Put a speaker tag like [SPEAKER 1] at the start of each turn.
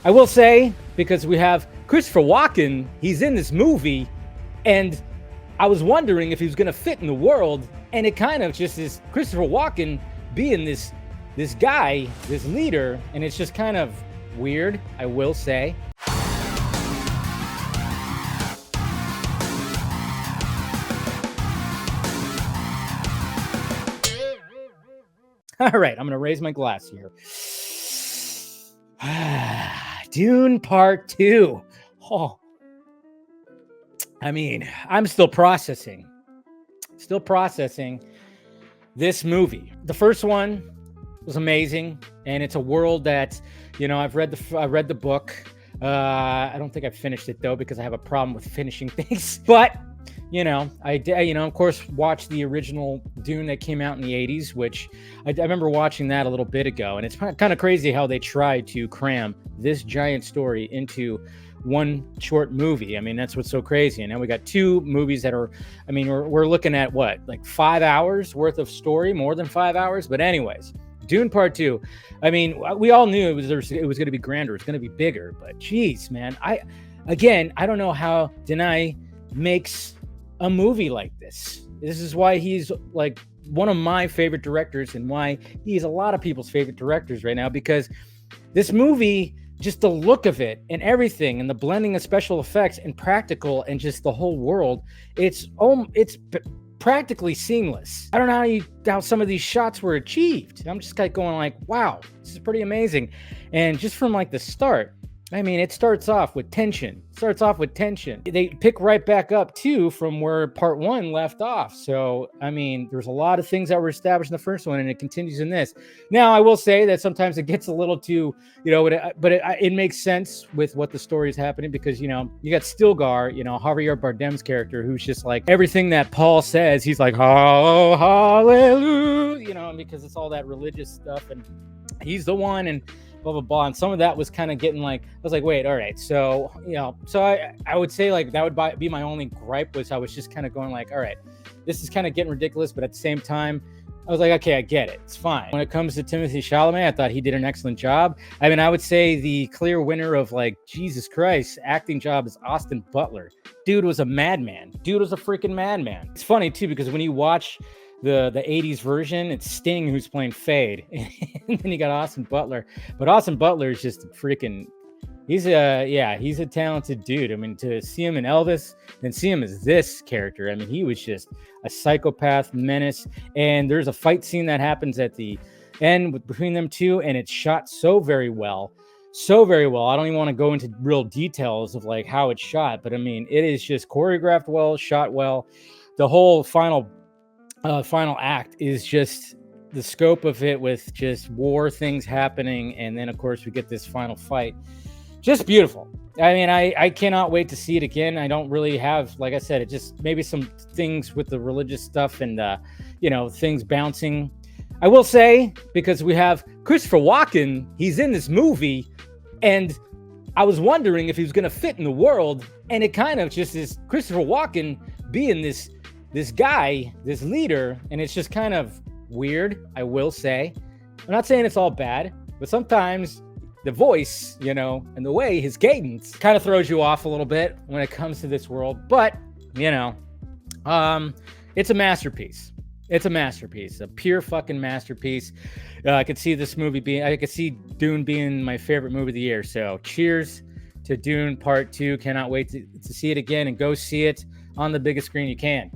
[SPEAKER 1] I will say, because we have Christopher Walken, he's in this movie, and I was wondering if he was going to fit in the world, and it kind of just is Christopher Walken being this guy, this leader, and it's just kind of weird, I will say. All right, I'm going to raise my glass here. Dune Part Two. Oh, I mean, I'm still processing this movie. The first one was amazing, and it's a world that, I've read the book. I don't think I've finished it though, because I have a problem with finishing things. But I did, of course, watched the original Dune that came out in the 80s, which I remember watching that a little bit ago. And it's kind of crazy how they tried to cram this giant story into one short movie. I mean, that's what's so crazy. And now we got two movies that are, I mean, we're looking at what, like 5 hours worth of story, more than 5 hours. But anyways, Dune Part Two. I mean, we all knew it was going to be grander. It's going to be bigger. But geez, man, I don't know how Denis makes a movie like this. This is why he's like one of my favorite directors, and why he's a lot of people's favorite directors right now, because this movie, just the look of it and everything, and the blending of special effects and practical, and just the whole world, it's practically seamless. I don't know how some of these shots were achieved. I'm just going like, wow, this is pretty amazing. And just from like the start, I mean, it starts off with tension. They pick right back up too from where part one left off. So, I mean, there's a lot of things that were established in the first one, and it continues in this. Now, I will say that sometimes it gets a little too, but it makes sense with what the story is happening, because, you got Stilgar, Javier Bardem's character, who's just like everything that Paul says, he's like, oh, hallelujah, because it's all that religious stuff, and he's the one, and blah blah blah. And some of that was kind of getting like, I was like, wait, all right, so I would say like that would be my only gripe, was I was just kind of going like, all right, this is kind of getting ridiculous, but at the same time I was like, okay, I get it, it's fine. When it comes to Timothée Chalamet, I thought he did an excellent job. I mean, I would say the clear winner of like, Jesus Christ, acting job is Austin Butler. Dude was a madman. Dude was a freaking madman. It's funny too, because when you watch the 80s version, it's Sting who's playing Fade, and then you got Austin Butler. But Austin Butler is just freaking, he's a talented dude. I mean, to see him in Elvis and see him as this character, I mean, he was just a psychopath menace. And there's a fight scene that happens at the end between them two, and it's shot so very well. I don't even want to go into real details of like how it's shot, but I mean, it is just choreographed well, shot well. The whole final act is just the scope of it, with just war things happening, and then of course we get this final fight. Just beautiful. I mean, I cannot wait to see it again. I don't really have, like I said, it just maybe some things with the religious stuff and things bouncing. I will say, because we have Christopher Walken, he's in this movie, and I was wondering if he was going to fit in the world, and it kind of just is Christopher Walken being this guy, this leader, and it's just kind of weird, I will say. I'm not saying it's all bad, but sometimes the voice, and the way his cadence kind of throws you off a little bit when it comes to this world. But, it's a masterpiece. It's a masterpiece, a pure fucking masterpiece. I could see Dune being my favorite movie of the year. So cheers to Dune Part 2. Cannot wait to see it again, and go see it on the biggest screen you can.